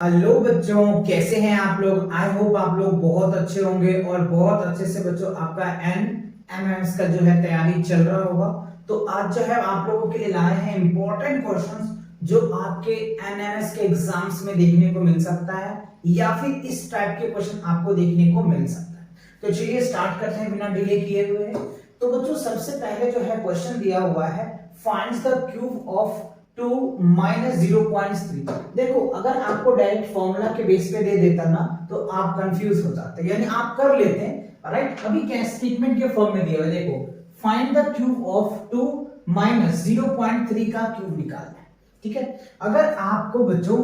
Hello बच्चों, कैसे हैं आप लोग। आई होप आप लोग बहुत अच्छे होंगे और बहुत अच्छे से बच्चों आपका एनएमएस का जो है तैयारी चल रहा होगा। तो आज जो है आप लोगों के लिए लाए हैं इंपॉर्टेंट क्वेश्चंस जो आपके एनएमएस के एग्जाम्स में देखने को मिल सकता है या फिर इस टाइप के क्वेश्चन आपको देखने को मिल सकता है। तो चलिए स्टार्ट करते हैं बिना डिले किए हुए। तो बच्चों सबसे पहले जो है क्वेश्चन दिया हुआ है, find the cube of 2 minus 0.3। देखो अगर आपको डायरेक्ट फॉर्मूला के बेस पे दे देता ना तो आप कंफ्यूज हो जाते, यानी आप कर लेते हैं राइट। अभी क्या स्टेटमेंट के फॉर्म में दिया हुआ है, देखो find the cube of 2 minus 0.3 का क्यूब निकालना है। ठीक है, अगर आपको बच्चों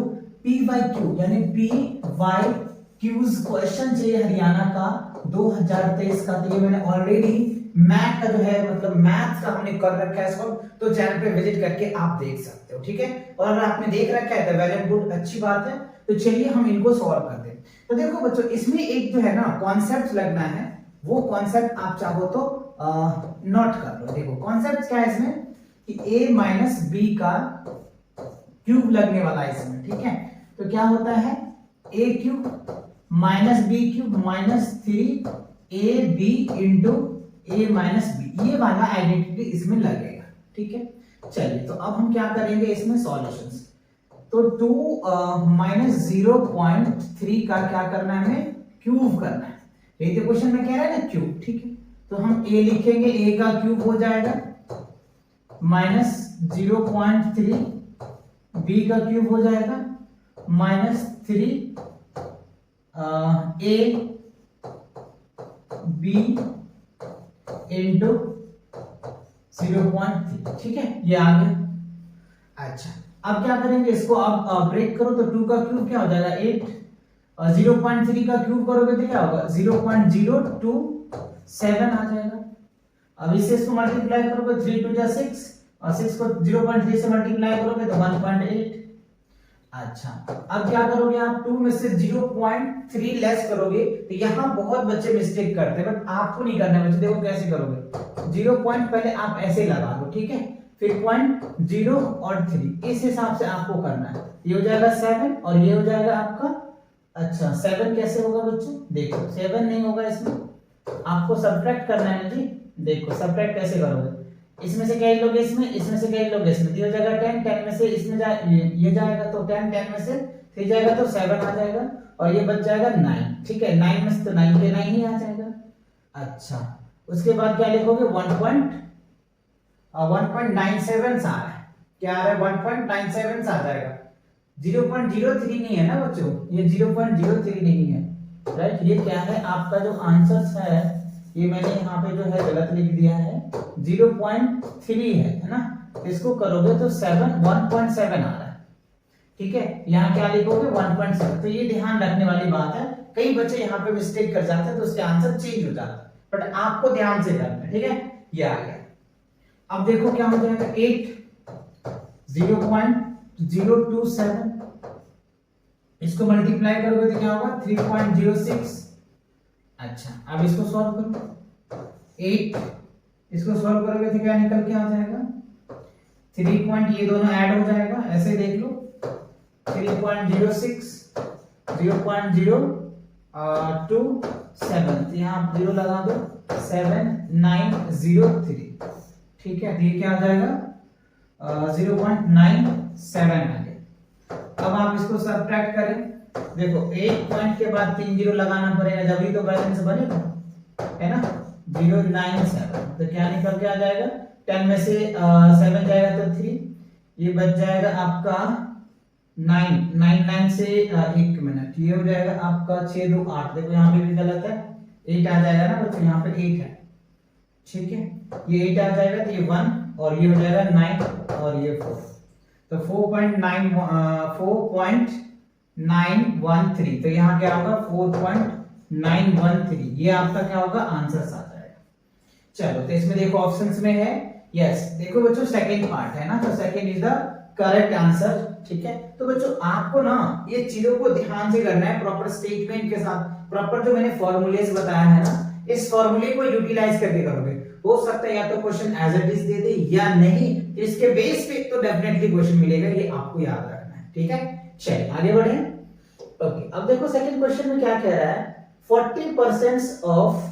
पी वाई क्यू यानी पी वाई क्यूज क्वेश्चन चाहिए हरियाणा का 2023 का, तो ये मैंने ऑलरेडी मैथ का जो है मतलब मैथ्स का हमने कर रखा है इसको, तो चैनल पे विजिट करके आप देख सकते हो। ठीक है, और अगर आपने देख रखा है तो वेल एंड गुड, अच्छी बात है। तो चलिए हम इनको सॉल्व करते हैं। तो देखो बच्चों इसमें एक जो है ना कॉन्सेप्ट लगना है, वो कॉन्सेप्ट आप चाहो तो नोट कर लो। देखो कॉन्सेप्ट क्या है इसमें कि a माइनस बी का क्यूब लगने वाला है इसमें। ठीक है, तो क्या होता है a cube minus B cube minus 3ab into a minus B, ये वाला आइडेंटिटी इसमें लगेगा। ठीक है, चलिए तो अब हम क्या करेंगे इसमें सॉल्यूशंस। तो 2 माइनस 0.3 का क्या करना है, हमें क्यूब करना है। यही तो क्वेश्चन में कह रहा है ना क्यूब। ठीक है, तो हम a लिखेंगे, a का क्यूब हो जाएगा माइनस 0.3, b का क्यूब हो जाएगा माइनस 3 a b इंटू 0.3। ठीक है, ये आ गया। अच्छा अब क्या करेंगे इसको, आप ब्रेक करो तो 2 का क्यूब क्या हो जाएगा 8, और 0.3 का क्यूब करोगे तो क्या होगा 0.027 आ जाएगा। अब इसे इसको मल्टीप्लाई करोगे 3 2 जा 6, और 6 को 0.3 से मल्टीप्लाई करोगे तो 1.8। अच्छा अब क्या करोगे आप 2 में से 0.3 लेस करोगे, तो यहां बहुत बच्चे मिस्टेक करते हैं, बट आपको नहीं करना है बच्चे। देखो कैसे करोगे, 0 पॉइंट पहले आप ऐसे लगा दो, ठीक है, फिर 0 और 3 इस हिसाब से आपको करना है। ये हो जाएगा 7 और ये हो जाएगा आपका, अच्छा 7 कैसे होगा बच्चों, देखो 7 नहीं होगा, इसमें आपको सब्ट्रैक्ट करना है जी। देखो सब्ट्रैक्ट कैसे करोगे, इसमें से क्या लोगे इसमें, इसमें से क्या लोगे इसमें, हो जाएगा 10, 10 में से इसमें ये जाएगा तो 10, 10 में से 3 जाएगा तो 7 आ जाएगा, और ये बच जाएगा 9। ठीक है, 9 में से तो 9 के 9 ही आ जाएगा। अच्छा उसके बाद क्या लिखोगे 1.97 आ रहा है, क्या आ रहा है 1.97 आ जाएगा। 0.03 नहीं है ना बच्चों, ये 0.03 नहीं है राइट। ये क्या है आपका जो आंसर है, ये मैंने यहाँ पे जो है गलत लिख दिया है, 0.3 है ना। इसको करोगे तो 1.7 आ रहा है। ठीक है, यहाँ क्या लिखोगे 1.7। तो ये ध्यान रखने वाली बात है, कई बच्चे यहाँ पे मिस्टेक कर जाते हैं तो उसके आंसर चेंज हो जाता है, बट आपको ध्यान से करना है। ठीक है, ये आ गया। अब देखो क्या हो जाएगा 8 0.027, इसको मल्टीप्लाई करोगे तो क्या होगा 3.06। अच्छा अब इसको सॉल्व करो, 8 इसको सॉल्व करोगे तो क्या निकल के आ जाएगा 3 पॉइंट, ये दोनों ऐड हो जाएगा, ऐसे देख लो 3.06 0.027, तो यहाँ आप 0 लगा दो 7903। ठीक है, ये क्या आ जाएगा 0.97 आ गया। अब आप इसको सब्ट्रैक्ट करें, देखो 8 पॉइंट के बाद 3 0 लगाना पड़ेगा, जब ही तो बैलेंस बनेगा, है ना। 097, तो क्या निकल के आ जाएगा, 10 में से 7 जाएगा तो 3, ये बच जाएगा आपका 9 से 1 मिनट, ये हो जाएगा आपका 6 2 8। देखो यहाँ पे भी गलत है, 8 आ जाएगा ना बच्चों, यहाँ पे 8 है। ठीक है, ये 8 आ जाएगा तो ये 1, और ये हो जाएगा 9 और ये 4, तो 4.913। तो यहाँ क्या होगा 4.913, ये आपका क्या होगा आंसर आ जाएगा। चलो तो इसमें देखो ऑप्शंस में है यस। देखो बच्चों सेकंड पार्ट है ना, तो second is the correct answer. ठीक है, तो बच्चों आपको ना ये चीजों को ध्यान से करना है, प्रॉपर स्टेटमेंट के साथ, प्रॉपर जो मैंने फॉर्मूलेस बताया है ना, इस फॉर्मूले को यूटिलाइज करके करोगे। हो सकता है या तो क्वेश्चन एज इट इज दे दे या नहीं, इसके बेस पे तो डेफिनेटली क्वेश्चन मिलेगा, ये आपको याद रखना है। ठीक है, चलिए आगे बढ़े। ओके, अब देखो सेकंड क्वेश्चन में क्या कह रहा है, 40% of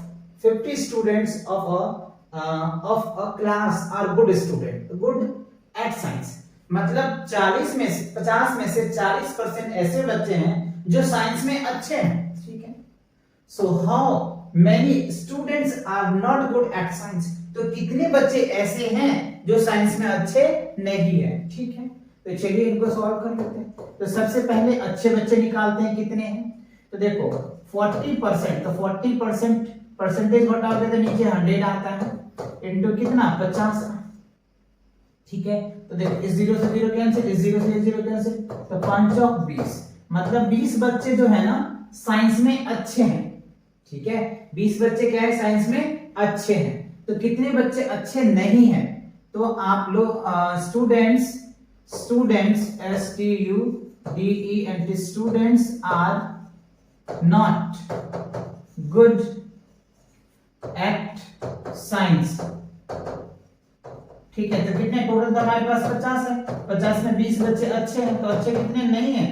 50 students of a class are good student, good at science, मतलब 40 में से 50 में से 40% ऐसे बच्चे हैं जो साइंस में अच्छे हैं, ठीक है। So how many students are not good at science, तो कितने बच्चे ऐसे हैं जो साइंस में अच्छे नहीं है, ठीक है। तो चलिए इनको सॉल्व कर लेते हैं। तो सबसे पहले अच्छे बच्चे निकालते हैं, कितने हैं, तो देखो 40%, तो 40% परसेंटेज घटाओगे तो नीचे 100 आता है इनटू कितना 50, ठीक है। तो देखो इस 0 से 0 कैंसिल, इस 0 से 0 कैंसिल, तो 5 ऑफ 20, मतलब 20 बच्चे जो है ना साइंस में अच्छे हैं, ठीक है। 20 बच्चे क्या है साइंस में अच्छे हैं। तो कितने बच्चे अच्छे नहीं हैं, तो आप लोग students STUDENTS students are not good at science, ठीक है। तो कितने टोटल तो हमारे पास 50 है, 50 में 20 बच्चे अच्छे हैं, तो अच्छे कितने नहीं है,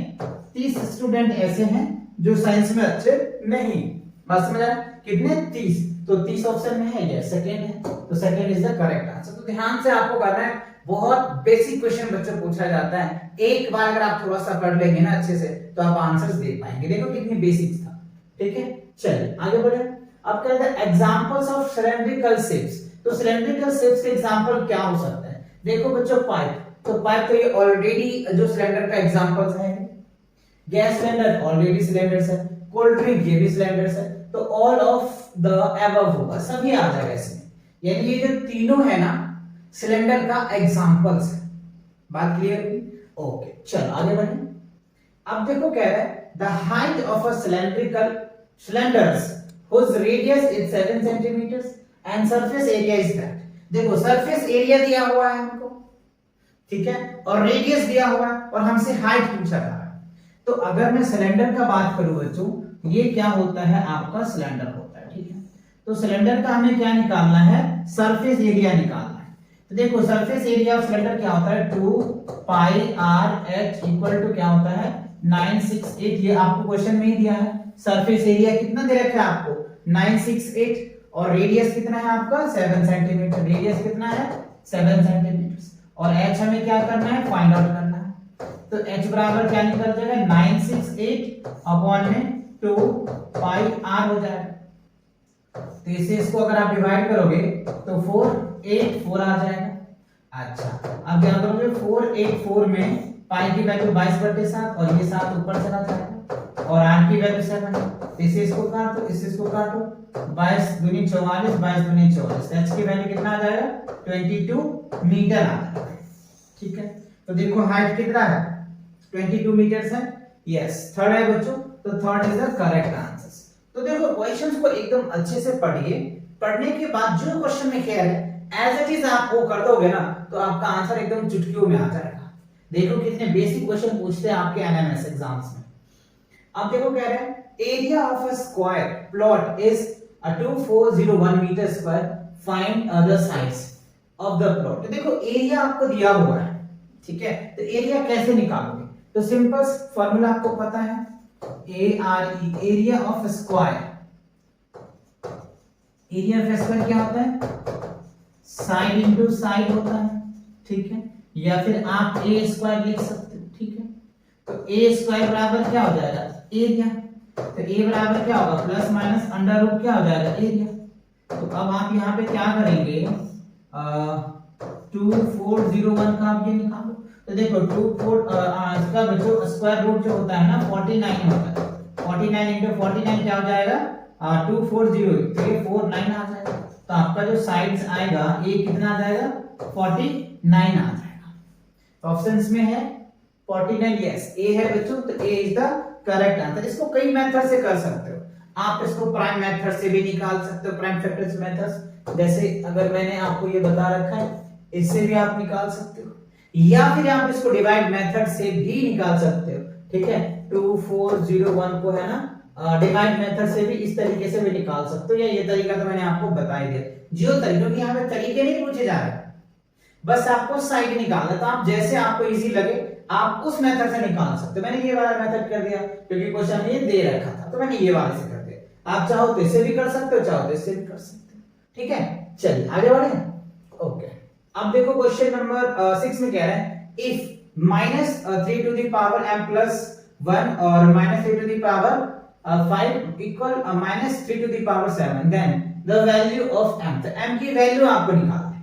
30 स्टूडेंट ऐसे हैं जो साइंस में अच्छे नहीं, बात समझ आया, कितने 30, तो 30 ऑप्शन में है, ये सेकंड है, तो second is the correct answer. तो ध्यान से आपको करना है, बहुत बेसिक क्वेश्चन बच्चों पूछा जाता है, एक बार अगर आप थोड़ा सा पढ़ लेंगे ना अच्छे से तो आप आंसर्स दे पाएंगे। देखो कितनी बेसिक था, ठीक है। चलिए आगे बढ़े। अब कहते हैं एग्जांपल्स ऑफ सिलेंड्रिकल शेप्स, तो सिलेंड्रिकल शेप्स के एग्जांपल क्या हो सकते हैं, देखो बच्चों पाइप, तो पाइप तो ये ऑलरेडी जो सिलेंडर का एग्जांपल्स है, गैस सिलेंडर ऑलरेडी सिलेंडर्स है, कोल्ड ड्रिंक ये भी सिलेंडर्स है, तो ऑल ऑफ द अबव होगा, सभी आ जाएगा इसमें, यानी ये जो तीनों है ना सिलेंडर का एग्जांपल्स है। बात क्लियर हुई? ओके, चलो आगे बढ़े। अब देखो कह रहा है the height of a cylindrical cylinders whose radius is 7 centimeters and surface area is that, देखो सरफेस एरिया दिया हुआ है हमको, ठीक है, और रेडियस दिया हुआ है और हमसे हाइट पूछा जा रहा है। तो अगर मैं सिलेंडर का बात करूं बच्चों, ये क्या होता है आपका सिलेंडर होता है, ठीक है। तो सिलेंडर का हमें क्या निकालना है, सरफेस एरिया निकालना है। तो देखो सरफेस एरिया ऑफ सिलेंडर क्या होता है, 2 पाई आर एच इक्वल टू क्या होता है 968, ये आपको क्वेश्चन में ही दिया है। सरफेस एरिया कितना दे रखा है आपको 968, और रेडियस कितना है आपका 7 सेंटीमीटर, रेडियस कितना है 7 सेंटीमीटर, और h हमें क्या करना है फाइंड आउट करना है। तो h बराबर क्या निकल जाएगा 968 अपॉन में 2 पाई r हो जाएगा। तो इसे इसको अगर आप डिवाइड करोगे तो 484 आ जाएगा। अच्छा, अब क्या करोगे 484 में पाई की वैल्यू 22/7 और ये 7 ऊपर चला जाएगा और r की वैल्यू 7, इसे इसको काटो, इसे इसको काटो, 22 दूनी 44, 22 दूनी 44, h की वैल्यू कितना आ जाएगा 22 मीटर आ जाएगा, ठीक है। तो देखो हाइट कितना है 22 मीटर है, यस थर्ड है बच्चों, तो third is the correct answer. तो देखो क्वेश्चंस को एकदम अच्छे से पढ़िए, पढ़ने के बाद जो क्वेश्चन में कह रहे हैं एज इट इज आप वो कर दोगे ना तो आपका आंसर एकदम चुटकियों में आ जाएगा। देखो कितने बेसिक क्वेश्चन पूछते हैं आपके एनएमएस एग्जाम्स में। अब देखो कह रहे हैं area of a square plot is 2401 metre square, find the size of the plot. देखो एरिया आपको दिया हुआ है, ठीक है, तो एरिया कैसे निकालोगे, तो सिंपल फार्मूला आपको पता है, ARE area of square, area of square क्या होता है साइड इनटू साइड होता है, ठीक है, या फिर आप a स्क्वायर लिख सकते हो, ठीक है। तो a स्क्वायर बराबर क्या हो जाएगा एरिया, तो a बराबर क्या होगा प्लस माइनस अंडर रूट क्या हो जाएगा एरिया। तो अब आप यहाँ पे क्या करेंगे 2401 का आप ये निकालो, तो देखो 24 इसका जो स्क्वायर रूट जो होता है ना 49 होता है, 49 into 49 क्या हो जाएगा 240, तो ये 49 आ जाएगा। तो आपका जो साइड्स आएगा ये कितना आ जाएगा 49 आ जाएगा। ऑप्शंस में है 49, यस ए है बच्चों, तो ए इज द करेक्ट आंसर। इसको कई मेथड से कर सकते हो आप, इसको प्राइम मेथड से भी निकाल सकते हो, प्राइम फैक्टर्स मेथड्स, जैसे अगर मैंने आपको ये बता रखा है इससे भी आप निकाल सकते हो, या फिर आप इसको डिवाइड मेथड से भी निकाल सकते हो, ठीक है। 2401 को है ना डिवाइड मेथड से भी इस तरीके से भी निकाल सकते हो, या ये तरीका तो मैंने आपको बता ही दिया, जो तरीकों की यहाँ पे तरीके नहीं पूछे जा रहे, बस आपको साइड निकालना। तो आप जैसे आपको इजी लगे आप उस मेथड से निकाल सकते हो। मैंने ये वाला मेथड कर दिया क्योंकि क्वेश्चन ये दे रखा था, तो मैंने ये वाले से कर दिया। आप चाहो तो इससे भी कर सकते हो, चाहो तो इससे भी कर सकते हो, ठीक है। चलिए आगे बढ़े। ओके, अब देखो क्वेश्चन नंबर 6 में कह रहा है if -3 to the power m plus 1 और -3 to the power 5 equal -3 to the power 7 then the value of m। तो m की वैल्यू आपको निकालना है।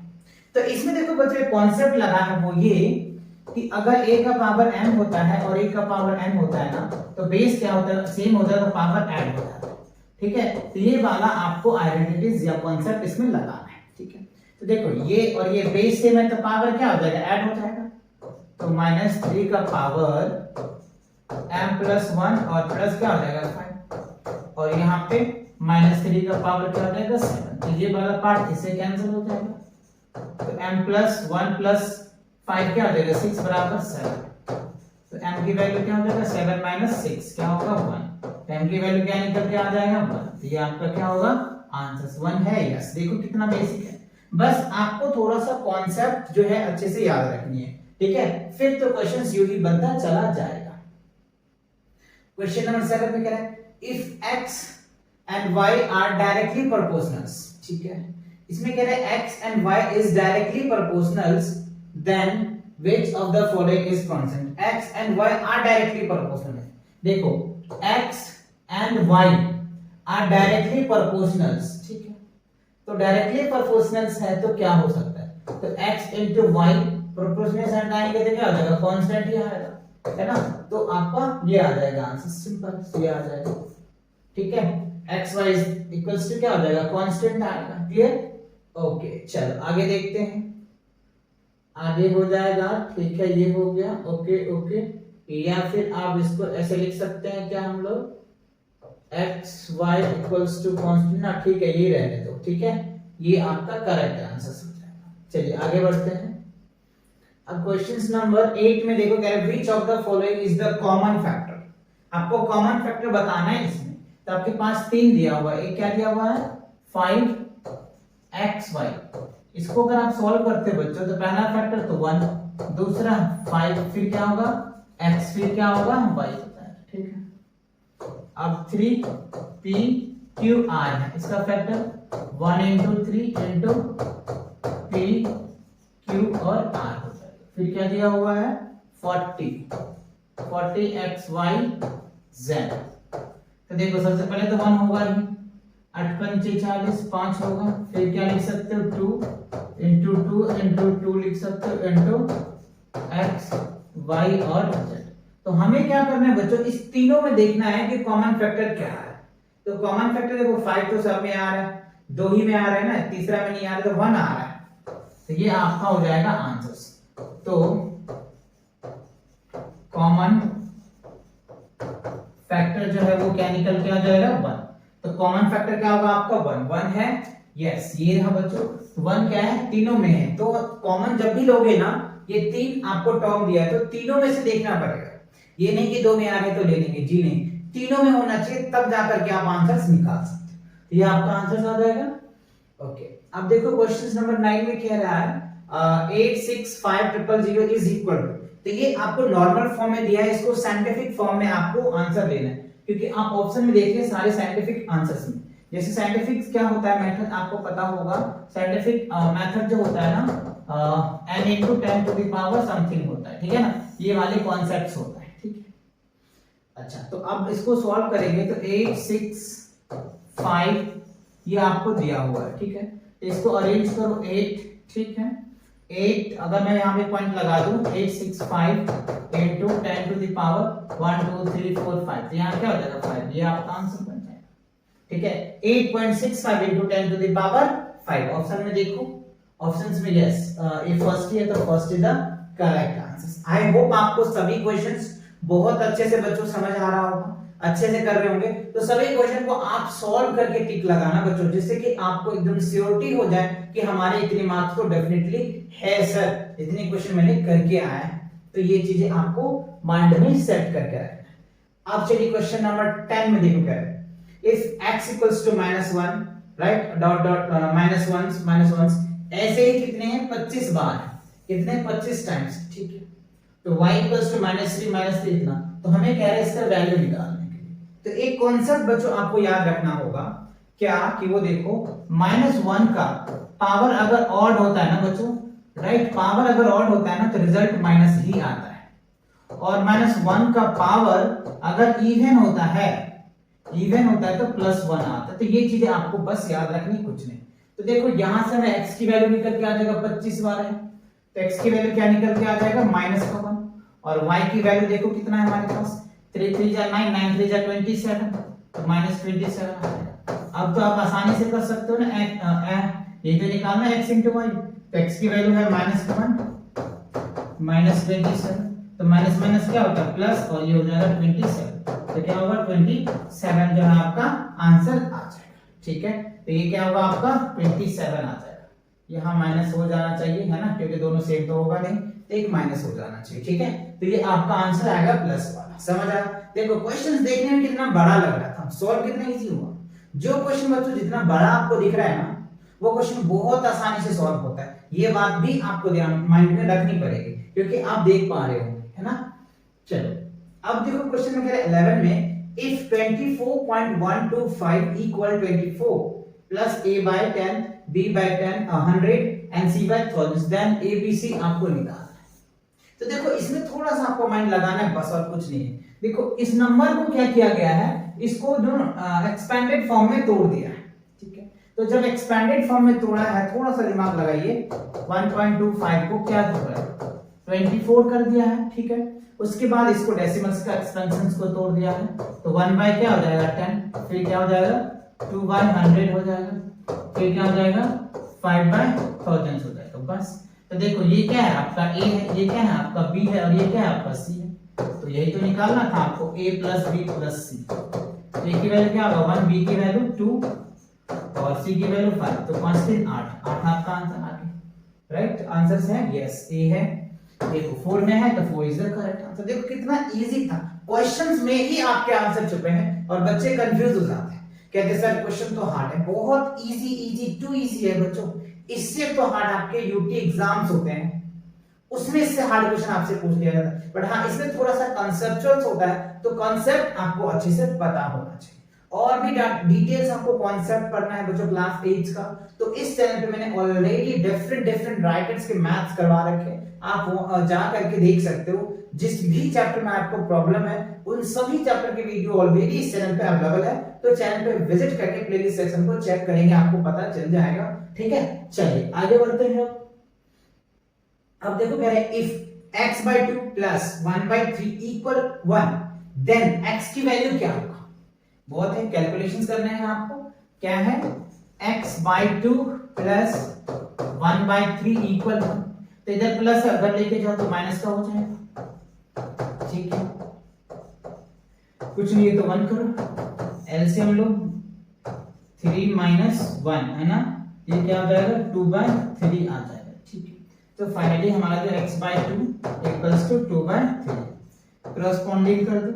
तो इसमें देखो बच्चों एक कॉन्सेप्ट लगा है, वो ये कि अगर a का पावर m होता है और a का पावर n होता है ना, तो बेस क्या होता है, सेम होता है, तो पावर ऐड हो जाता है, ठीक है। तो ये वाला आपको आइडेंटिटीज या कॉन्सेप्ट इसमें लगाना है, ठीक है। तो देखो ये और ये बेस सेम है, तो पावर क्या हो जाएगा, ऐड हो जाएगा। तो -3 का पावर m प्लस 1 और प्लस क्या हो जाएगा 5, और यहाँ पे -3 का पावर क्या हो जाएगा 7। तो ये वाला पार्ट इससे कैंसिल हो जाएगा। तो m प्लस 1 प्लस 5 क्या हो जाएगा 6 बराबर 7। तो m की वैल्यू क्या हो जाएगा 7 माइनस 6 क्या होगा 1। तो m की वैल्यू क्या निकल के आ जाएगा 1। तो ये आपका क्या होगा आंसर 1 है। यस, देखो कितना बेसिक है। बस आपको थोड़ा सा कॉन्सेप्ट जो है अच्छे से याद रखनी है, ठीक है। फिर तो क्वेश्चंस यूं ही बनता चला जाएगा। क्वेश्चन नंबर 7 में कह रहा है if x and y are directly proportionals, ठीक है। इसमें कह रहा है x and y is directly proportionals then which of the following is constant। x and y are directly proportional। देखो x and y are directly proportionals, ठीक है। तो डायरेक्टली प्रोपोर्शनल्स है तो क्या हो सकता है, तो x into y प्रोपोर्शनल हटाएंगे तो क्या हो जाएगा कांस्टेंट ही आएगा, है ना। तो आपका ये आ जाएगा आंसर, सिंपल ये आ जाएगा, ठीक है। x y इक्वल्स टू क्या हो जाएगा कांस्टेंट आएगा। Clear, okay. चलो आगे देखते हैं, आगे हो जाएगा, ठीक है। ये हो गया, ओके ओके। या फिर आप इसको ऐसे लिख सकते हैं क्या हम लोग x y equals to constant ना, ठीक है, ये रहने दो, ठीक है। ये आपका करेक्ट आंसर हो जाएगा। चलिए आगे बढ़ते हैं। अब क्वेश्चन नंबर 8 में देखो कह रहे which of the following is the common factor. आपको कॉमन फैक्टर बताना है इसमें। तो आपके पास 3 दिया हुआ है, एक क्या दिया हुआ है 5xy। इसको अगर आप सॉल्व करते हो बच्चों तो पहला फैक्टर तो 1, दूसरा 5, फिर क्या होगा x, फिर क्या होगा y होता है, ठीक है। अब 3pqr है, इसका factor 1 into 3 into p q और r होता है। फिर क्या दिया हुआ है 40xy z। तो देखो सबसे पहले तो 1 होगा ही, 8 पंचे 40, 5 होगा। फिर क्या लिख सकते हो 2 into 2 into 2 लिख सकते हो into x y और z। तो हमें क्या करना है बच्चों, इस तीनों में देखना है कि कॉमन फैक्टर क्या है। तो कॉमन फैक्टर देखो 5 तो सब में आ रहा है, 2 ही में आ रहा है ना, तीसरा में नहीं आ रहा, तो 1 आ रहा है। तो ये आपका हो जाएगा आंसर। तो कॉमन फैक्टर जो है वो क्या निकल के आ जाएगा 1। तो कॉमन फैक्टर क्या होगा आपका 1 है। यस, ये रहा बच्चों 1 क्या है तीनों में है। तो कॉमन जब भी लोगे ना, ये 3 आपको टर्म दिया है तो तीनों में से देखना पड़ेगा। ये नहीं कि 2 में आ गए तो ले लेंगे, जी नहीं, तीनों में होना चाहिए, तब जाकर के आप आंसर्स निकाल सकते हो। ये आपका आंसर आ जाएगा। ओके, अब देखो क्वेश्चन नंबर 9 में कह रहा है 86500 इज इक्वल टू। तो ये आपको नॉर्मल फॉर्म में दिया है, इसको साइंटिफिक फॉर्म में आपको आंसर लेना है, क्योंकि आप ऑप्शन में देखिए सारे साइंटिफिक आंसर्स में। जैसे साइंटिफिक क्या होता है मेथड आपको पता होगा, साइंटिफिक मेथड जो होता है ना n into 10 to the power something होता है, ठीक है ना, ये वाले कॉन्सेप्ट्स होता है, ठीक है। अच्छा, तो अब इसको सॉल्व करेंगे तो 865 ये आपको दिया हुआ है, ठीक है। इसको अरेंज करो 8, ठीक है। 8 अगर मैं यहाँ पे पॉइंट लगा दूं 865 into 10 to the power 1 2 3 4 5, तो यहाँ क्या हो जाएगा 5, ये आपका आंसर बन जाएगा, ठीक है। 8.65 into 10 to the power 5 option में देखो, ऑप्शंस में यस ये फर्स्ट है, तो first is the correct answer. I hope आपको सभी क्वेश्चंस बहुत अच्छे से बच्चों समझ आ रहा होगा, अच्छे से कर रहे होंगे। तो सभी क्वेश्चन को आप सॉल्व करके टिक लगाना बच्चों, जिससे कि आपको एकदम श्योरिटी हो जाए कि हमारे इतने मार्क्स तो डेफिनेटली है सर, इतने क्वेश्चन मैंने करके आया है। तो ये चीजें आपको माइंड में सेट करके रखना है। अब चलिए क्वेश्चन नंबर 10 में देखो क्या है, if x equals to -1 right dot dot -1 ऐसे ही कितने हैं 25 बार, कितने 25 टाइम्स, ठीक है। तो y इक्वल्स टू -3 इतना, तो हमें कह रहे हैं इसका वैल्यू निकालने के लिए। तो एक कॉन्सेप्ट बच्चों आपको याद रखना होगा क्या, कि वो देखो -1 का पावर अगर ऑड होता है ना बच्चों, राइट, पावर अगर ऑड होता है ना तो रिजल्ट माइनस ही आता है, और -1 का पावर अगर इवन होता है तो +1 आता है। तो ये चीजें आपको बस याद रखनी, कुछ नहीं। तो देखो यहां से हमें x की वैल्यू निकल के आ जाएगा 25 वाला है, तो x की वैल्यू क्या निकल के आ जाएगा -1, और y की वैल्यू देखो कितना है हमारे पास, 3 3 जा 9, 9 3 जा 27, तो -27 आ जाएगा। अब तो आप आसानी से कर सकते हो ना, ये तो निकालना है x into y, तो x की वैल्यू है -1 -27, तो माइनस माइनस क्या होता है प्लस, और ये हो जाएगा 27, तो क्या होगा 27 जो है आपका आंसर आ जाएगा। ठीक है, तो ये क्या होगा आपका 27 आ जाएगा। यहाँ माइनस हो जाना चाहिए, है ना, क्योंकि दोनों सेम तो होगा नहीं, तो एक माइनस हो जाना चाहिए। ठीक है, तो ये आपका आंसर आएगा प्लस वाला। समझ आया? देखो क्वेश्चन देखने में कितना बड़ा लग रहा था, सॉल्व कितना इजी हुआ। जो क्वेश्चन बच्चों जितना बड़ा आपको दिख रहा है ना, वो क्वेश्चन बहुत आसानी से सॉल्व होता है। ये बात भी आपको ध्यान माइंड में रखनी पड़ेगी, क्योंकि आप देख पा रहे हो, है ना। चलो अब देखो क्वेश्चन नंबर 11 में, if 24.125 equal 24 plus a by 10 b by 10 100 and c by 1000 then abc आपको निकालना है। तो देखो इसमें थोड़ा सा आपको माइंड लगाना है, बस और कुछ नहीं है। देखो इस नंबर को क्या किया गया है, इसको जो एक्सपेंडेड फॉर्म में तोड़ दिया है। ठीक है, तो जब एक्सपेंडेड फॉर्म में तोड़ा है, थोड़ा सा दिमाग लगाइए, 1.25 को क्या तोड़ा है, 24 कर दिया है। ठीक है, उसके बाद इसको डेसिमल्स का एक्सपेंशंस को तोड़ दिया है, तो 1 बाय क्या हो जाएगा 10, फिर क्या हो जाएगा 2 बाय 100 हो जाएगा, फिर क्या हो जाएगा 5 बाय 1000 हो जाएगा। बस, तो देखो ये क्या है आपका a है, ये क्या है आपका b है, और ये क्या है आपका c है। तो यही तो निकालना था आपको, a plus b plus c। a की वैल्यू क्या होगा 1, b की वैल्यू 2 और c की वैल्यू 5, तो कांस्टेंट 8 आपका आंसर आ गया। राइट, आंसर है यस a है। देखो 4 में है तो 4 इज द करेक्ट आंसर। देखो कितना इजी था, क्वेश्चंस में ही आपके आंसर छुपे हैं, और बच्चे कंफ्यूज हो जाते हैं, कहते हैं सर क्वेश्चन तो हार्ड है। बहुत इजी टू इजी है बच्चों, इससे तो हार्ड आपके यूटी एग्जाम्स होते हैं, उसमें इससे हार्ड क्वेश्चन आपसे पूछ लिया जाता है। बट हाँ, इसमें थोड़ा सा कंसेप्चुअल होता है, तो कॉन्सेप्ट आपको अच्छे से पता होना चाहिए। और भी डिटेल्स आपको कॉन्सेप्ट पढ़ना है बच्चों क्लास 8 का, तो इस चैनल पे मैंने ऑलरेडी डिफरेंट राइटर्स के मैथ्स करवा रखे हैं, आप वो जा करके देख सकते हो। जिस भी चैप्टर में आपको प्रॉब्लम है, उन सभी चैप्टर की वीडियो ऑलरेडी इस चैनल पे अवेलेबल है, तो चैनल पे विजिट करके प्लेलिस्ट सेक्शन को चेक करेंगे, आपको पता चल जाएगा। ठीक है, चलिए आगे बढ़ते हैं। अब देखो कह रहे हैं if x by 2 plus 1 by 3 equal 1 then x की वैल्यू क्या होगा। बहुत है, कैलकुलेशंस करने हैं आपको। क्या है, x by 2 plus 1 by 3 equal 1, तो इधर प्लस अगर लेके जाओ तो माइनस का हो जाएगा। ठीक है, कुछ नहीं है तो 1 करो, एलसीएम लो, 3 minus 1 है ना, ये क्या हो जाएगा 2 by 3 आ जाएगा। ठीक है, तो फाइनली हमारा जो x by 2 equals to 2 by 3 corresponding कर दो,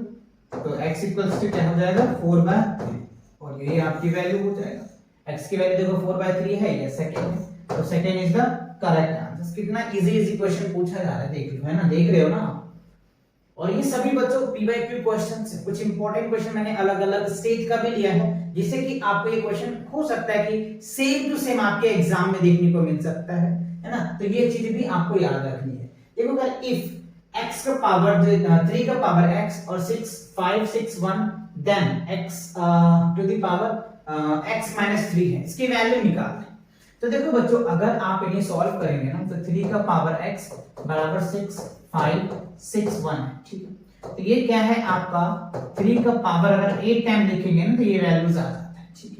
तो x इक्वल्स टू क्या हो जाएगा 4 by 3, और ये आपकी वैल्यू हो जाएगा। x की वैल्यू देखो 4 by 3 है, ये सेकंड है, तो second is the correct answer. कितना इजी क्वेश्चन पूछा जा रहा है, देख लो, है ना, देख रहे हो ना आप। और ये सभी बच्चों पीवाईक्यू क्वेश्चंस है, कुछ इंपॉर्टेंट क्वेश्चन मैंने अलग अलग स्टेज का भी लिया है, जिससे कि आपको ये क्वेश्चन हो सकता है कि सेम टू सेम आपके एग्जाम में देखने को मिल सकता है ना। तो ये चीज भी आपको याद रखनी है। देखो अगर इफ x का पावर 3 का पावर x और 6 5 6 1 then x to the power x minus 3 है, इसकी वैल्यू निकालना है। तो देखो बच्चों अगर आप इन्हें सॉल्व करेंगे ना, तो 3 का पावर x बराबर 6 5 6 1 है। ठीक है, तो ये क्या है आपका 3 का पावर अगर 8 टाइम लिखेंगे ना, तो ये वैल्यूज आ जाता है। ठीक है,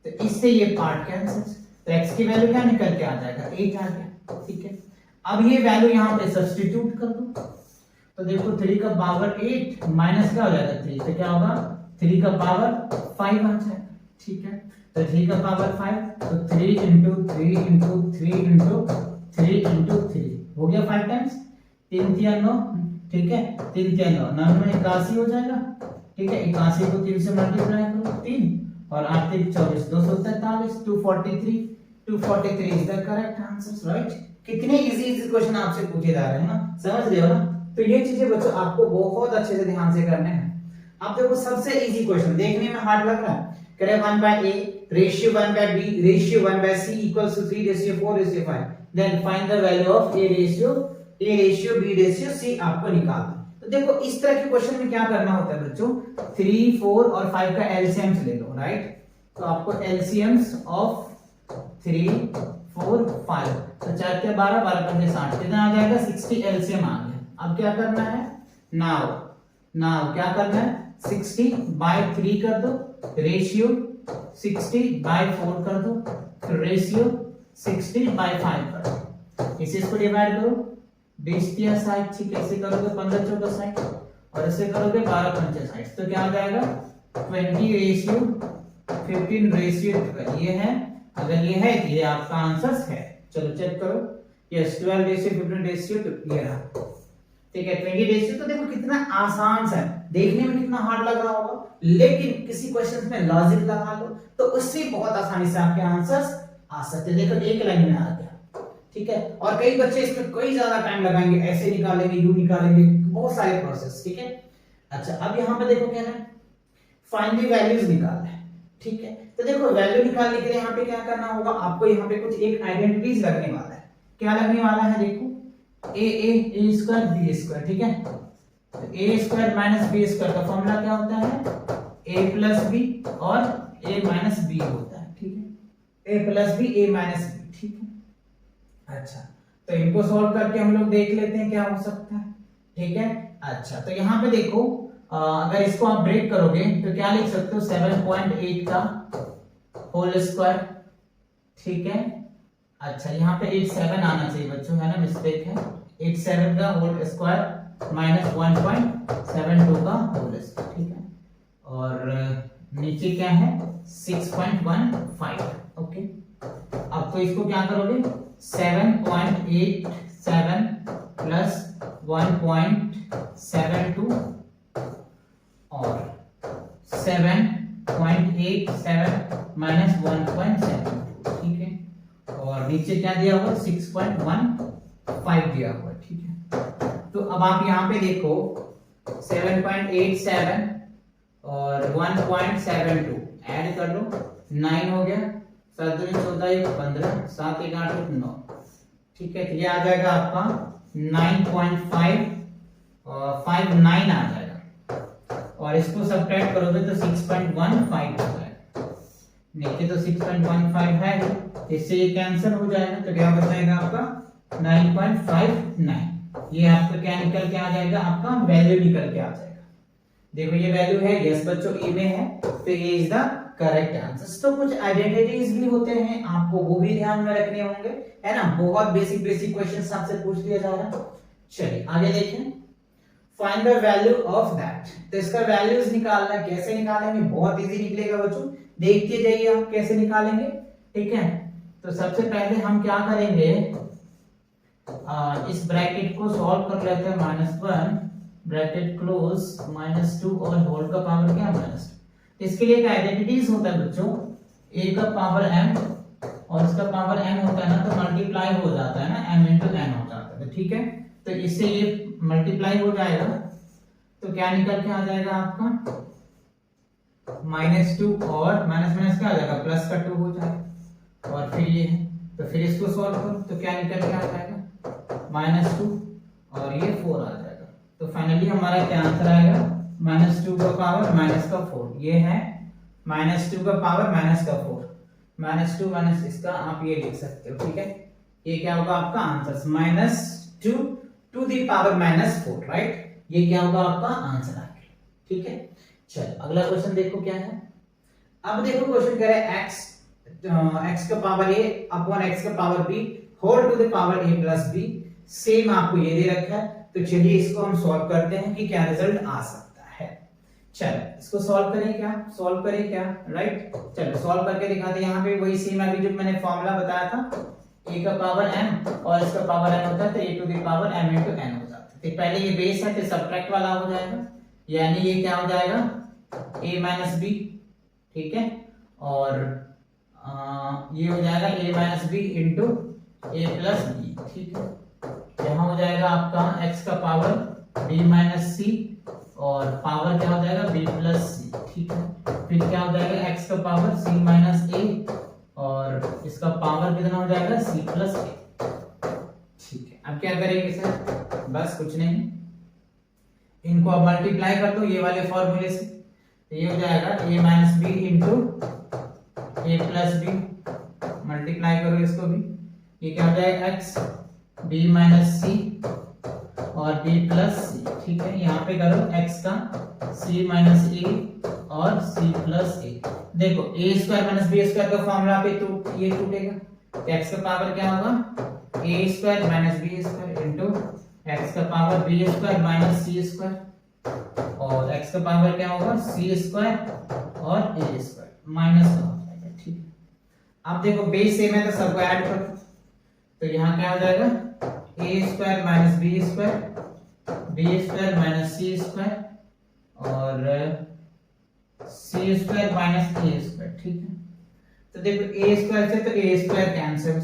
तो इससे ये पार्ट कैंसिल, तो x की वैल्यू क्या निकल के आ जाएगा 8 आ गया। ठीक है, अब ये वैल्यू यहाँ पे सब्स्टिट्यूट कर दो, तो देखो 3 का पावर 8 माइनस क्या हो जाएगा 3, तो क्या होगा 3 का पावर 5 आ जाएगा। ठीक है, तो 3 का पावर 5, तो 3 into 3 into 3 into 3 into 3 हो गया 5 टाइम्स, 3 3 9। ठीक है, 3 3 9 9 में 81 हो जाएगा। ठीक है, 81 को 3 से मल्टीप्लाई करो 3 और 8 3 24 243 243 is the correct answer. Right, कितने इजी क्वेश्चन आपसे पूछे जा रहे हैं ना, समझ रहे हो ना। तो ये चीजें बच्चों आपको बहुत अच्छे से ध्यान से करने हैं। अब देखो सबसे इजी क्वेश्चन, देखने में हार्ड लग रहा है, करें 1/a ratio 1/b ratio 1/c equals to 3:4:5, then find the value of a ratio b ratio c आपको निकालना। तो देखो इस तरह के क्वेश्चन में क्या करना होता है बच्चों, 3, 4 और 5 का एलसीएम्स ले लो, राइट। तो आपको एलसीएम्स ऑफ 3, 4, 5, तो 4 के 12, 12 पंजे 60, कितना आ जाएगा 60, एलसीएम आ गया। अब क्या करना है, नाउ क्या करना है, 60/3 कर दो, रेशियो 60/4 कर दो, फिर रेशियो 60/5 कर दो, इसको डिवाइड करो, 20 या 60, कैसे करोगे, 15 चौका 60, और इसे करोगे 12 पंचे 60, तो क्या आ जाएगा 20:15:12, ये है, अगर ये है तो ये आपका आंसर है। चलो चेक करो, यस 12:15:2 ये रहा, ठीक है 20:, तो देखो कितना आसान सा है, देखने में कितना हार्ड लग रहा होगा, लेकिन किसी क्वेश्चन में लॉजिक लगा लो तो उससे बहुत आसानी से आपके आंसर्स आ सकते हैं। देखो एक लाइन में आ गया, ठीक है। और कई बच्चे इसमें कई ज्यादा टाइम लगाएंगे, ऐसे निकालेंगे, यू निकालेंगे, बहुत सारे प्रोसेस, ठीक है। अच्छा अब यहाँ पे देखो क्या है, फाइंड द वैल्यूज निकालना है, ठीक है। तो देखो वैल्यू निकालने के लिए यहाँ पे क्या करना होगा, आपको यहाँ पे कुछ एक आइडेंटिटीज लगने वाला है। क्या लगने वाला है, देखो a स्क्वायर b स्क्वायर, ठीक है। तो a square minus b square का फॉर्मूला क्या होता है, a प्लस b और a माइनस b होता है, ठीक है। a plus b a minus b, ठीक है। अच्छा तो इनको सॉल्व करके हम लोग देख लेते हैं क्या हो सकता है, ठीक है। अच्छा तो यहाँ पे देखो अगर इसको आप ब्रेक करोगे तो क्या लिख सकते हो, 7.8 का होल स्क्वायर, ठीक है। अच्छा यहाँ पे 87 आना चाहिए बच्चों, है ना, मिस्टेक है, 87 का होल स्क्वायर माइनस 1.72 का होल स्क्वायर, ठीक है। और नीचे क्या है 6.15, ओके। अब तो इसको क्या करोगे, 7.87 प्लस 1.72 और 7.87 माइनस 1.72, ठीक है। और नीचे क्या दिया हुआ, 6.15 दिया हुआ, ठीक है। तो अब आप यहाँ पे देखो 7.87 और 1.72 ऐड कर लो, 9 हो गया, 7 दूनी 14, 1 15, 7 1 8 9, ठीक है। तो ये आ जाएगा आपका 9.59 आ जाएगा, और इसको सब्ट्रैक्ट करोगे तो 6.15 हो जाएगा, नीचे तो 6.15 है, इससे ये कैंसिल हो जाएगा, तो क्या बचेगा आपका 9.59। ये आपका क्या निकल के आ जाएगा, आपका वैल्यू निकल के आ जाएगा। देखो ये वैल्यू है, यस बच्चों ए में है, तो ये इज द करेक्ट आंसर। तो कुछ आइडेंटिटीज भी होते हैं, आपको वो भी ध्यान में रखने होंगे, है ना। बहुत बेसिक क्वेश्चंस आपसे पूछ लिया जा रहा है। चलिए आगे देखें, find the value of that. तो इसका वैल्यूज निकालना है, कैसे निकालेंगे, बहुत इजी निकलेगा बच्चों, देखते जाइए आप कैसे निकालेंगे, ठीक है। तो सबसे पहले हम क्या करेंगे, इस ब्रैकेट को सॉल्व कर लेते हैं, -1 ब्रैकेट क्लोज -2 और होल का पावर क्या -2। इसके लिए एक आइडेंटिटीज होता है बच्चों, a का पावर m और इसका पावर n होता है ना, तो मल्टीप्लाई हो जाता है ना, m into n हो जाता है, ठीक है। तो इससे ये मल्टीप्लाई हो जाएगा, तो क्या निकल के आ जाएगा आपका -2 और माइनस माइनस क्या आ जाएगा, प्लस का 2 हो जाएगा, और फिर ये है, तो फिर इसको सॉल्व करो तो क्या निकल के आ जाएगा -2 और ये 4 आ जाएगा। तो फाइनली हमारा क्या आंसर आएगा, -2 का पावर माइनस का 4, ये है -2 का पावर माइनस का 4, -2 माइनस इसका आप ये लिख सकते हो, ठीक है। ये क्या होगा आपका answer, -2 to the power -4, right. ये क्या होगा आपका आंसर आ गया, ठीक है। चलो अगला क्वेश्चन देखो क्या है। अब देखो क्वेश्चन कह रहा है x का पावर a अपॉन x का power b whole to the power a plus b, same आपको ये दे रखा है। तो चलिए इसको हम सॉल्व करते हैं कि क्या रिजल्ट आ सकता है। चलो इसको सॉल्व करें क्या, राइट। चलो सॉल्व करके दिखाते हैं। यहाँ पे वही सेम अभी जो मैंने फॉर्मूला बताया था, a का पावर m और इसका पावर n होता है, तो a to the power m into n हो जाता है। तो पहले ये बेस है, तो सब्ट्रैक्ट वाला हो जाएगा, यानी ये क्या हो जाएगा a माइनस b, ठीक है। और ये हो जाएगा a minus b into a plus b, ठीक है। यहाँ हो जाएगा आपका x का पावर बी माइनस सी और पावर क्या हो जाएगा बी प्लस सी, ठीक है। फिर क्या हो जाएगा एक्स का पावर सी माइनस ए और इसका पावर कितना हो जाएगा सी प्लस ए, ठीक है। अब क्या करेंगे सर, बस कुछ नहीं, इनको अब मल्टीप्लाई कर दो ये वाले फॉर्मूले से, तो ये हो जाएगा a minus B into A plus B, multiply करो इसको भी, ये क्या हो जाएगा x b माइनस सी और b प्लस सी, ठीक है। यहाँ पे करो x का c माइनस ए और c प्लस ए, देखो a square minus B square का फॉर्मूला पे तो ये टूटेगा, तो x का पावर क्या होगा a square minus B square into x का power B square minus C square और x का पावर क्या होगा सी स्क्वायर और ए स्क्वायर माइनस का हो जाएगा, ठीक है। अब देखो बेस सेम है तो सबको ऐड कर दो, तो यहाँ क्या हो जाएगा A square minus B square minus C square और C square minus A square, ठीक है। तो देखो ए स्क्वायर से तो A square cancel,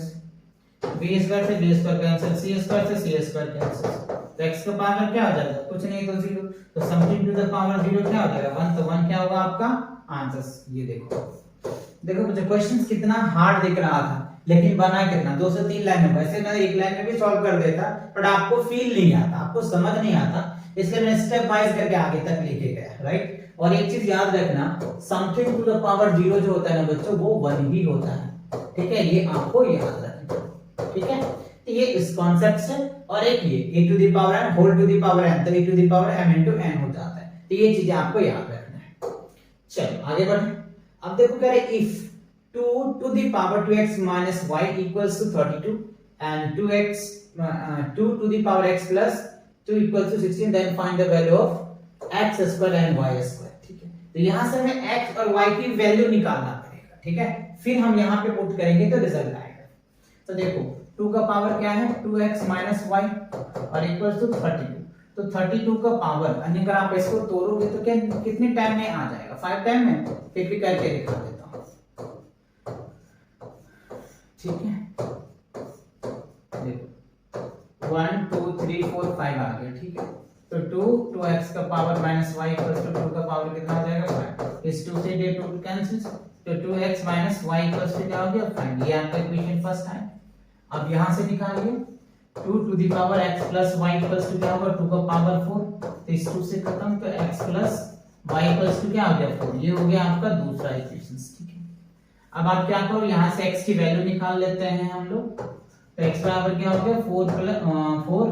B square से B square cancel, C square से सी स्क्वायर कैंसिल, तो x का पावर क्या हो जाएगा कुछ नहीं तो 0, तो समथिंग टू द पावर 0 क्या हो जाएगा 1, तो 1 क्या होगा आपका आंसर। ये देखो मुझे क्वेश्चन कितना हार्ड दिख रहा था लेकिन बना कितना 2 से 3 लाइन में, वैसे मैं एक लाइन में भी सॉल्व कर देता बट आपको फील नहीं आता, आपको समझ नहीं आता, इसलिए मैं स्टेप वाइज करके आगे तक लेके गया, राइट। और एक चीज याद रखना, समथिंग टू द पावर 0 जो होता है ना बच्चों वो 1 ही होता है, ठीक है, ये आपको याद रखना, ठीक है। तो ये इस कॉन्सेप्ट से, और एक ये a to the power n whole to the power n, तो a to the power m into n हो जाता है, तो ये चीजें आपको याद रखना है। चलो आगे बढ़े। अब देखो कह रहे if 2 to the power 2x minus y equals to 32 and 2 to the power x plus 2 equals to 16, then find the value of x square and y square, ठीक है। तो यहां से हमें x और y की वैल्यू निकालना पड़ेगा, ठीक है, फिर हम यहां पे पुट करेंगे तो रिजल्ट आएगा। तो देखो 2 का पावर क्या है 2x minus y और इक्वल्स टू 32, तो 32 का पावर अगर आप इसको तोड़ोगे तो क्या कितने टाइम में आ जाएगा 5 टाइम में, फिर भी करके दिखा देता हूं, ठीक है। देखो 1 2 3 4 5 आ गया, ठीक है। तो 2x का power minus y equals to 2 का पावर कितना हो जाएगा 5, इस 2 से ये 2 कैंसिल, तो 2x minus y equals to क्या हो गया 5, ये आपका इक्वेशन फर्स्ट है। अब यहां से निकालिए 2 to the power x plus y equals to क्या होगा 2 का पावर 4, तो इस 2 से खत्म, तो x plus y equals to क्या हो गया 4, ये हो गया आपका दूसरा इक्वेशन, ठीक है। अब आप क्या करो यहां से x की वैल्यू निकाल लेते हैं हम लोग, तो x बराबर क्या हो गया 4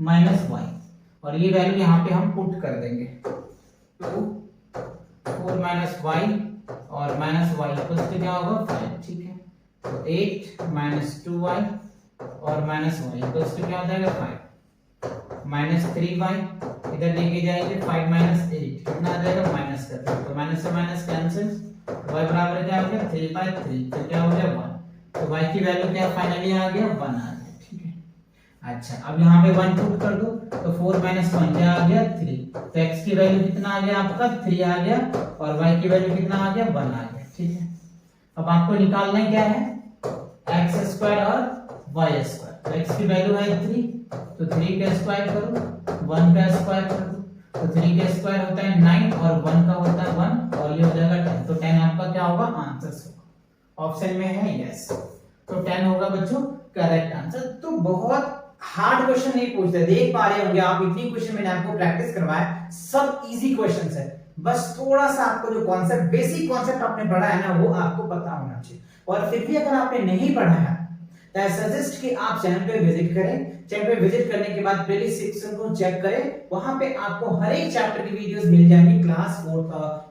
माइनस y और ये वैल्यू यहां पे हम पुट कर देंगे, 2 4 माइनस y और माइनस y इक्वल्स टू क्या होगा 5, ठीक है। तो 8 माइनस 2y और माइनस y इक्वल्स टू क्या हो जाएगा 5 माइनस 3y, इधर लेके जाएंगे 5 माइनस 8 कितना आ जाएगा माइनस कर दो, तो माइनस से माइनस कैंसिल, y बराबर क्या हो गया 3/3, तो क्या हो गया 1, तो y की वैल्यू क्या फाइनली आ गया 1 आ गया, ठीक है। अच्छा अब यहाँ पे 1 पुट कर दो, तो 4 माइनस 1 क्या आ गया 3, तो x की वैल्यू कितना आ गया आपका 3 आ गया और y की वैल्यू कितना आ गया 1 आ गया, ठीक है। अब आपको निकालना है क्या है x स्क्वायर और y स्क्वायर, तो x की वैल्यू है 3, तो 3 का स्क्वायर करो 1 का स्क्वायर कर दो, तो 3 का स्क्वायर होता है 9 और 1 का होता है 1 और ये हो जाएगा 10, तो 10 आपका क्या होगा आंसर होगा, ऑप्शन में है यस, तो 10 होगा बच्चों करेक्ट आंसर। तो बहुत हार्ड क्वेश्चन नहीं पूछते, देख पा रहे होंगे आप, इतनी क्वेश्चन मैंने आपको प्रैक्टिस करवाया, सब इजी क्वेश्चंस है, बस थोड़ा सा आपको जो कॉन्सेप्ट बेसिक कॉन्सेप्ट आपने पढ़ा है ना वो आपको पता होना चाहिए, और फिर भी अगर आपने नहीं पढ़ा है तो आई सजेस्ट कि आप चैनल पे विजिट करें, चैनल पे विजिट करने के बाद प्लेलिस्ट सेक्शन को चेक करें, वहां पे आपको हर एक चैप्टर की वीडियोस मिल जाएंगी, क्लास 4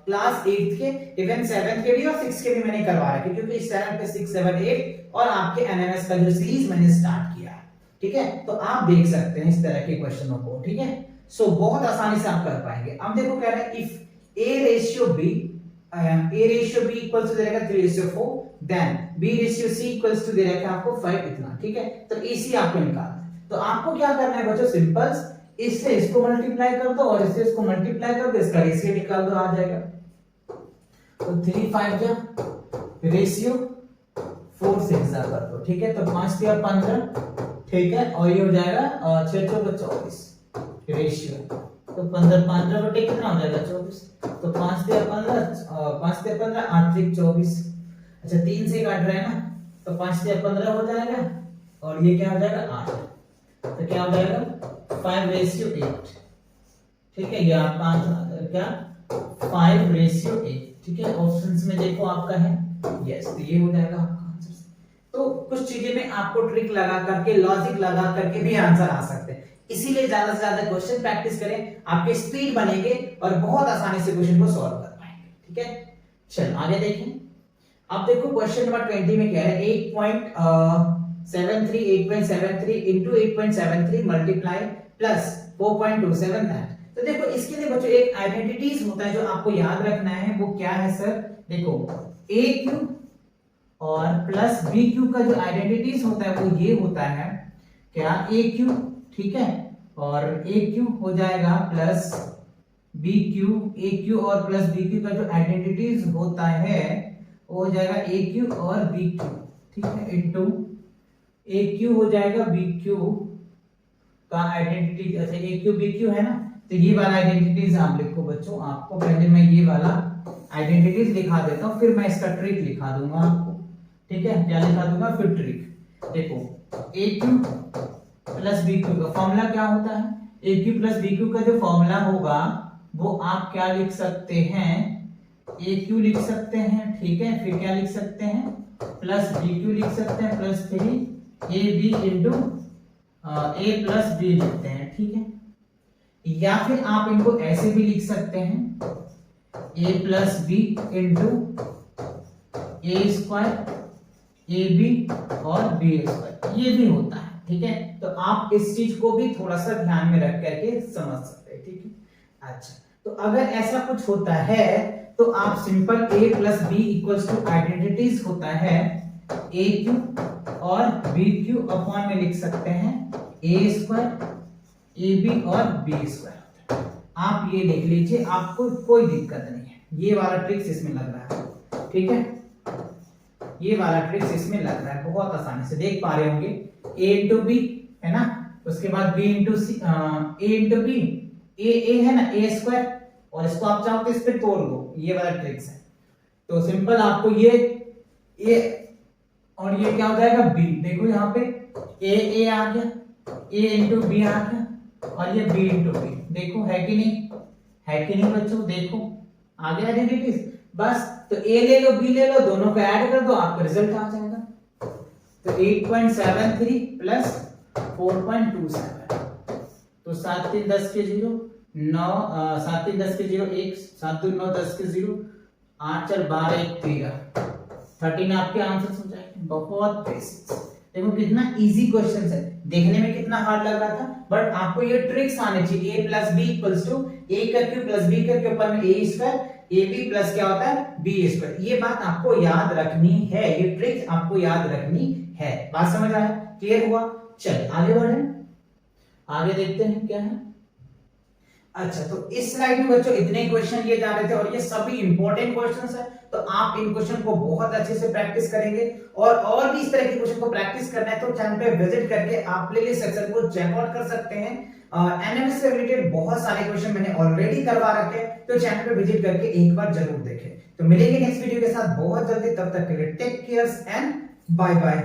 क्लास 8 के, इवन 7 के भी और 6 के भी मैंने करवा रखे, क्योंकि इस चैनल पे 6 7 8 और आपके एनएमएस का जो सीरीज मैंने स्टार्ट किया है, ठीक है, तो आप देख सकते हैं इस तरह के क्वेश्चनों को, ठीक है। सो बहुत आसानी से आप कर पाएंगे। अब देखो कह रहा है if a ratio b equals to दे रखा 3:4, then b ratio c equals to दे रखा आपको 5 इतना, ठीक है। तो ac आपको निकालना है, तो आपको क्या करना है बच्चों सिंपल, इससे इसको मल्टीप्लाई कर दो और इससे इसको मल्टीप्लाई कर दो, इसका रेशियो निकाल दो, आ जाएगा। तो 3 5 जा रेशियो 4 6 जा कर दो, ठीक है, तो 5 3 15, ठीक है, और ये हो जाएगा 6 4 24, रेशियो। तो 15 बटे कितना हो जाएगा 24। तो 5 दिया 15 8 त्रिक 24। अच्छा 3 से काट रहे हैं ना, तो 5 दिया 15 हो जाएगा और ये क्या हो जाएगा 8। तो क्या हो जाएगा 5:8। ठीक है, या 5 क्या 5:8। ठीक है, ऑप्शंस में देखो आपका है यस, तो ये हो जाएगा आपका आंसर। तो कुछ चीजें में आपको ट्रिक लगा करके, लॉजिक लगा करके भी आंसर आ सकते हैं, इसीलिए ज्यादा से ज्यादा क्वेश्चन प्रैक्टिस करें, आपके स्पीड बनेंगे और बहुत आसानी से क्वेश्चन को सॉल्व कर पाएंगे। ठीक है, चलो आगे देखें। अब देखो क्वेश्चन नंबर 20 में कह रहा है 8.73 into 8.73 मल्टीप्लाई प्लस 4.27 दैट। तो देखो इसके लिए बच्चों एक आइडेंटिटीज होता है जो आपको याद रखना है, वो क्या है सर, देखो ए क्यू और प्लस बी क्यू का जो आइडेंटिटीज होता है वो ये होता है क्या ए क्यू, ठीक है, और ए क्यू हो जाएगा प्लस बी क्यू, ए क्यू और प्लस बी क्यू का जो आइडेंटिटीज होता है वो हो जाएगा ए क्यू और बी क्यू, ठीक है, इनटू ए क्यू हो जाएगा बी क्यू का आइडेंटिटी। अच्छा ए क्यू बी क्यू है ना, तो ये वाला आइडेंटिटीज आप लिखो बच्चों, आपको पहले मैं ये वाला आइडेंटिटीज लिखा देता हूं, फिर मैं इसका ट्रिक लिखा दूंगा आपको। ठीक है, क्या लिखा दूंगा फिर ट्रिक। देखो ए क्यू प्लस बी क्यू का फॉर्मूला क्या होता है, A Q plus B Q का जो फॉर्मूला होगा वो आप क्या लिख सकते हैं, ए क्यू लिख सकते हैं, ठीक है, फिर क्या लिख सकते हैं प्लस बी क्यू लिख सकते हैं plus 3 A B into A plus B लिखते हैं। ठीक है, या फिर आप इनको ऐसे भी लिख सकते हैं A plus B into A square A B और बी स्क्वायर, ये भी होता है। ठीक है, तो आप इस चीज को भी थोड़ा सा ध्यान में रख करके समझ सकते हैं। ठीक है, अच्छा तो अगर ऐसा कुछ होता है तो आप simple a plus B equals to identities होता है ए क्यू और बी क्यू अपॉन में लिख सकते हैं ए स्क्वायर ए बी और बी स्क्वायर। आप ये लिख लीजिए, आपको कोई दिक्कत नहीं है, ये वाला ट्रिक्स इसमें लग रहा है। ठीक है, ये वाला ट्रिक्स इसमें लग रहा है, बहुत आसानी से देख पा रहे होंगे। a इंटू बी है ना, उसके बाद b into C, a into B, A है ना ए स्क्वायर, और इसको आप चाहो तो इस पे तोड़ दो, ये वाला ट्रिक्स है। तो सिंपल आपको ये और ये क्या हो जाएगा b, देखो यहाँ पे a आ गया, a इंटू बी आ गया और ये b इंटू बी, देखो है कि नहीं, है कि नहीं बच्चों, देखो आ गया आइडेंटिटीज। बस तो a ले लो b ले लो, दोनों को ऐड कर दो, आपका रिजल्ट आ जाएगा। तो 8.73 प्लस 4.27, तो 7 3 10 के 0 9 7 3 10 के 0 1 7 2 9 10 के 0 8 4 12 1 13 13 आपके आंसर हो जाएंगे। बहुत बेसिक, देखो कितना इजी क्वेश्चन है, देखने में कितना हार्ड लग रहा था, बट आपको ये ट्रिक्स आने चाहिए। a plus B equals to A करके प्लस बी करके ऊपर में A square A B plus क्या होता है बी स्क्वायर, ये बात आपको याद रखनी है, ये ट्रिक्स आपको याद रखनी है। बात समझ आया, क्लियर हुआ? चल आगे बढ़े, आगे देखते हैं क्या है। अच्छा तो इस स्लाइड में बच्चों इतने क्वेश्चन लिए जा रहे थे और ये सभी इंपॉर्टेंट क्वेश्चंस है, तो आप इन क्वेश्चन को बहुत अच्छे से प्रैक्टिस करेंगे। और भी इस तरह के क्वेश्चन को प्रैक्टिस करना है तो चैनल पे विजिट करके आप प्लेलिस्ट सेक्शन को चेक आउट कर सकते हैं। एनएमएस से रिलेटेड बहुत सारे क्वेश्चन मैंने ऑलरेडी करवा रखे हैं, तो चैनल पे विजिट करके एक बार जरूर देखें। तो मिलेंगे नेक्स्ट वीडियो के साथ बहुत जल्दी, तब तक के लिए take care and bye bye.